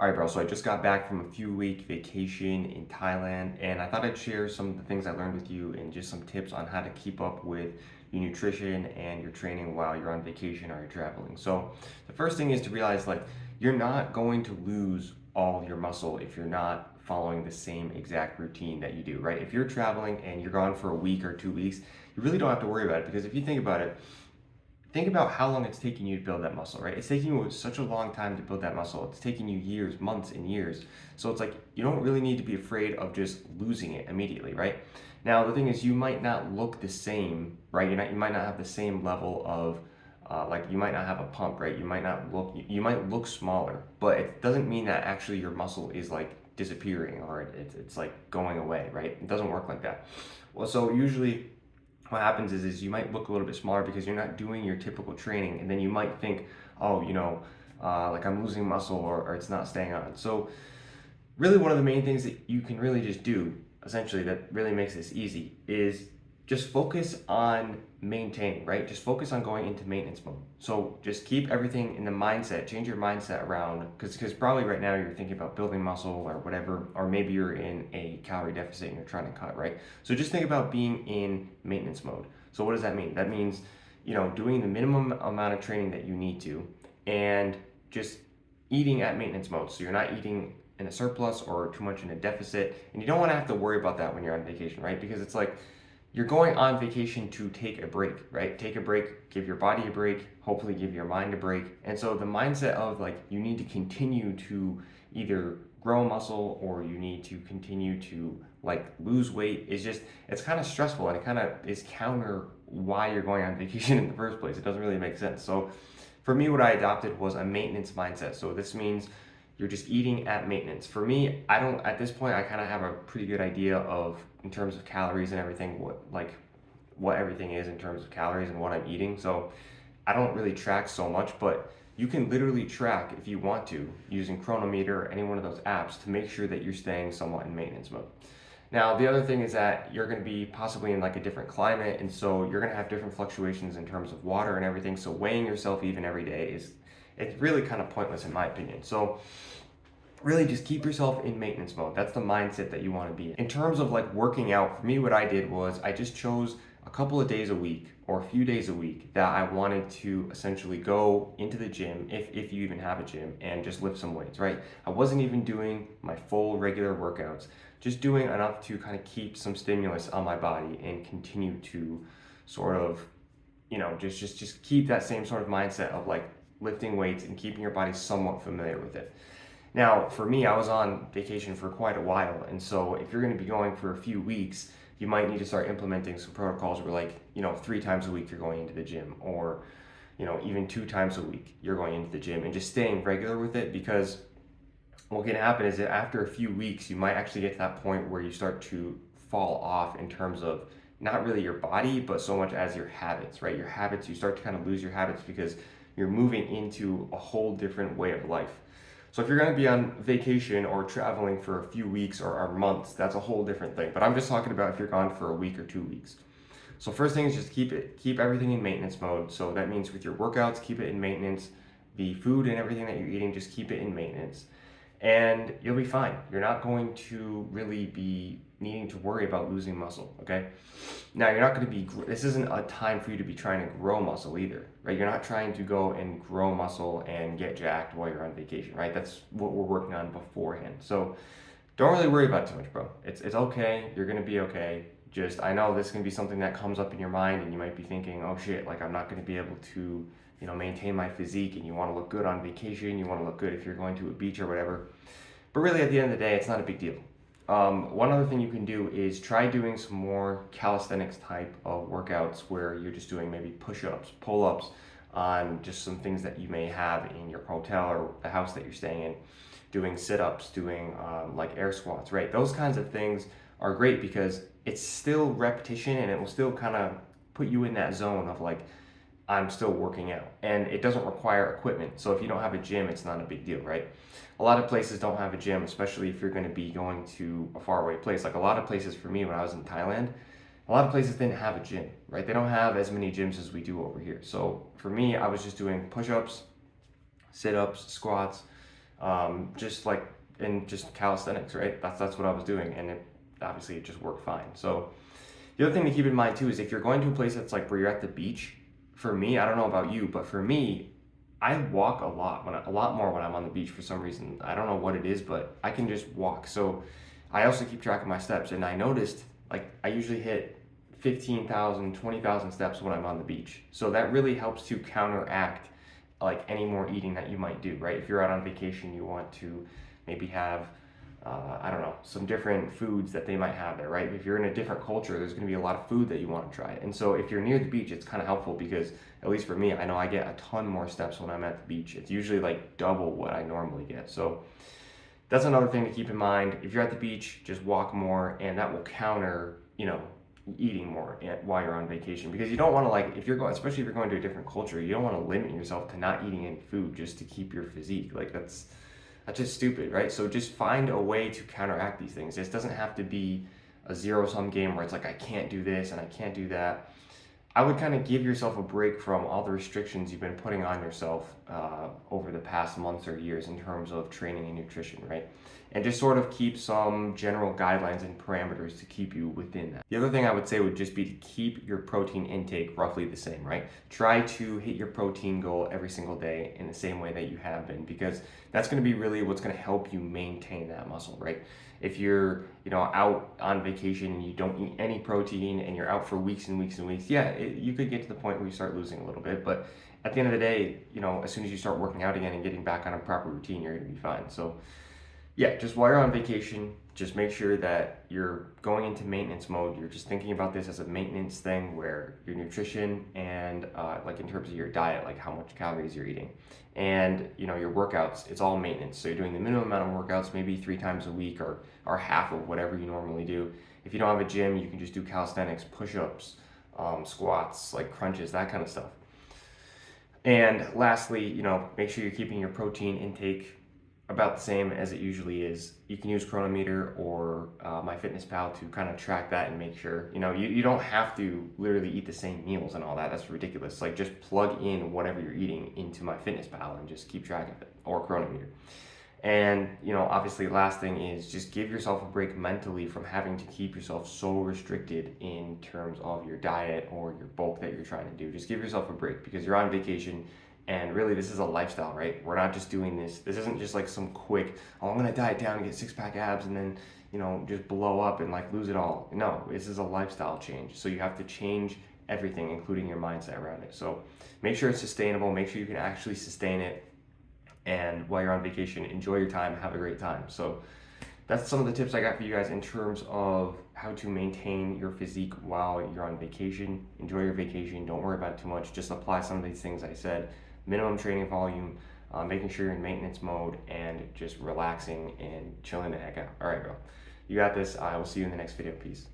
All right, bro. So I just got back from a few-week vacation in Thailand, and I thought I'd share some of the things I learned with you and just some tips on how to keep up with your nutrition and your training while you're on vacation or you're traveling. So the first thing is to realize like you're not going to lose all your muscle if you're not following the same exact routine that you do, right? If you're traveling and you're gone for a week or 2 weeks, you really don't have to worry about it because if you think about it, think about how long it's taking you to build that muscle, right? It's taking you such a long time to build that muscle. It's taking you years, months, and years. So it's like you don't really need to be afraid of just losing it immediately, right? Now the thing is, you might not look the same, right? You might not have the same level of like you might not have a pump, right? You might look smaller, but it doesn't mean that actually your muscle is like disappearing or it's like going away, right? It doesn't work like that. Well, so usually what happens is you might look a little bit smaller because you're not doing your typical training, and then you might think, oh, like I'm losing muscle or it's not staying on. So really one of the main things that you can really just do essentially that really makes this easy is just focus on maintaining, right? Just focus on going into maintenance mode. So just keep everything in the mindset, change your mindset around, because probably right now you're thinking about building muscle or whatever, or maybe you're in a calorie deficit and you're trying to cut, right? So just think about being in maintenance mode. So what does that mean? That means, doing the minimum amount of training that you need to and just eating at maintenance mode. So you're not eating in a surplus or too much in a deficit, and you don't want to have to worry about that when you're on vacation, right? Because it's like you're going on vacation to take a break, right? Take a break, give your body a break, hopefully give your mind a break. And so the mindset of like you need to continue to either grow muscle or you need to continue to like lose weight is just, it's kind of stressful, and it kind of is counter why you're going on vacation in the first place. It doesn't really make sense. So for me, what I adopted was a maintenance mindset. So this means you're just eating at maintenance. For me, I don't, at this point, I kind of have a pretty good idea of, in terms of calories and everything, what everything is in terms of calories and what I'm eating. So I don't really track so much, but you can literally track if you want to using Chronometer or any one of those apps to make sure that you're staying somewhat in maintenance mode. Now, the other thing is that you're going to be possibly in like a different climate, and so you're going to have different fluctuations in terms of water and everything. So weighing yourself even every day it's really kind of pointless in my opinion. So really just keep yourself in maintenance mode. That's the mindset that you want to be in. In terms of like working out, for me, what I did was I just chose a couple of days a week or a few days a week that I wanted to essentially go into the gym, if you even have a gym, and just lift some weights, right? I wasn't even doing my full regular workouts, just doing enough to kind of keep some stimulus on my body and continue to sort of, just keep that same sort of mindset of like lifting weights and keeping your body somewhat familiar with it. Now, for me, I was on vacation for quite a while, and so if you're going to be going for a few weeks, you might need to start implementing some protocols where, like, 3 times a week you're going into the gym, or, even 2 times a week you're going into the gym, and just staying regular with it, because what can happen is that after a few weeks, you might actually get to that point where you start to fall off in terms of not really your body, but so much as your habits, right? Your habits, you start to kind of lose your habits because you're moving into a whole different way of life. So if you're going to be on vacation or traveling for a few weeks or months, that's a whole different thing. But I'm just talking about if you're gone for a week or 2 weeks. So first thing is just keep everything in maintenance mode. So that means with your workouts, keep it in maintenance. The food and everything that you're eating, just keep it in maintenance. And you'll be fine. You're not going to really be needing to worry about losing muscle, okay? Now, you're not going to be, this isn't a time for you to be trying to grow muscle either, right? You're not trying to go and grow muscle and get jacked while you're on vacation, right? That's what we're working on beforehand. So don't really worry about it too much, bro. It's okay. You're going to be okay. Just, I know this can be something that comes up in your mind, and you might be thinking, oh shit, like I'm not going to be able to, maintain my physique, and you want to look good on vacation. You want to look good if you're going to a beach or whatever. But really, at the end of the day, it's not a big deal. One other thing you can do is try doing some more calisthenics type of workouts where you're just doing maybe push-ups, pull-ups on just some things that you may have in your hotel or the house that you're staying in, doing sit-ups, doing like air squats, right? Those kinds of things are great because it's still repetition, and it will still kind of put you in that zone of like, I'm still working out, and it doesn't require equipment. So if you don't have a gym, it's not a big deal, right? A lot of places don't have a gym, especially if you're going to be going to a faraway place. Like a lot of places for me when I was in Thailand, a lot of places didn't have a gym, right? They don't have as many gyms as we do over here. So for me, I was just doing push-ups, sit-ups, squats, just like in just calisthenics, right? That's what I was doing, and it just worked fine. So the other thing to keep in mind too is if you're going to a place that's like where you're at the beach, for me, I don't know about you, but for me, I walk a lot a lot more when I'm on the beach for some reason. I don't know what it is, but I can just walk. So I also keep track of my steps, and I noticed like I usually hit 15,000, 20,000 steps when I'm on the beach. So that really helps to counteract like any more eating that you might do, right? If you're out on vacation, you want to maybe have I don't know, some different foods that they might have there, right? If you're in a different culture, there's going to be a lot of food that you want to try. And so if you're near the beach, it's kind of helpful because, at least for me, I know I get a ton more steps when I'm at the beach. It's usually like double what I normally get. So that's another thing to keep in mind. If you're at the beach, just walk more, and that will counter, eating more while you're on vacation, because you don't want to, like, if you're going, especially if you're going to a different culture, you don't want to limit yourself to not eating any food just to keep your physique. Like that's just stupid, right? So just find a way to counteract these things. This doesn't have to be a zero-sum game where it's like I can't do this and I can't do that. I would kind of give yourself a break from all the restrictions you've been putting on yourself over the past months or years in terms of training and nutrition, right? And just sort of keep some general guidelines and parameters to keep you within that. The other thing I would say would just be to keep your protein intake roughly the same, right? Try to hit your protein goal every single day in the same way that you have been, because that's going to be really what's going to help you maintain that muscle, right? If you're, out on vacation and you don't eat any protein and you're out for weeks and weeks and weeks, yeah, you could get to the point where you start losing a little bit. But at the end of the day, as soon as you start working out again and getting back on a proper routine, you're going to be fine. So yeah, just while you're on vacation, just make sure that you're going into maintenance mode. You're just thinking about this as a maintenance thing where your nutrition and like in terms of your diet, like how much calories you're eating, and your workouts, it's all maintenance. So you're doing the minimum amount of workouts, maybe 3 times a week, or half of whatever you normally do. If you don't have a gym, you can just do calisthenics, push-ups, squats, like crunches, that kind of stuff. And lastly, make sure you're keeping your protein intake about the same as it usually is. You can use Chronometer or MyFitnessPal to kind of track that and make sure, you don't have to literally eat the same meals and all that. That's ridiculous. Like, just plug in whatever you're eating into MyFitnessPal and just keep track of it, or Chronometer. And, obviously, last thing is just give yourself a break mentally from having to keep yourself so restricted in terms of your diet or your bulk that you're trying to do. Just give yourself a break, because you're on vacation. And really, this is a lifestyle, right? We're not just doing this. This isn't just like some quick, oh, I'm going to diet down and get six-pack abs and then, just blow up and like lose it all. No, this is a lifestyle change. So you have to change everything, including your mindset around it. So make sure it's sustainable. Make sure you can actually sustain it. And while you're on vacation, enjoy your time. Have a great time. So that's some of the tips I got for you guys in terms of how to maintain your physique while you're on vacation. Enjoy your vacation. Don't worry about it too much. Just apply some of these things I said. Minimum training volume, making sure you're in maintenance mode, and just relaxing and chilling the heck out. All right, bro. You got this. I will see you in the next video. Peace.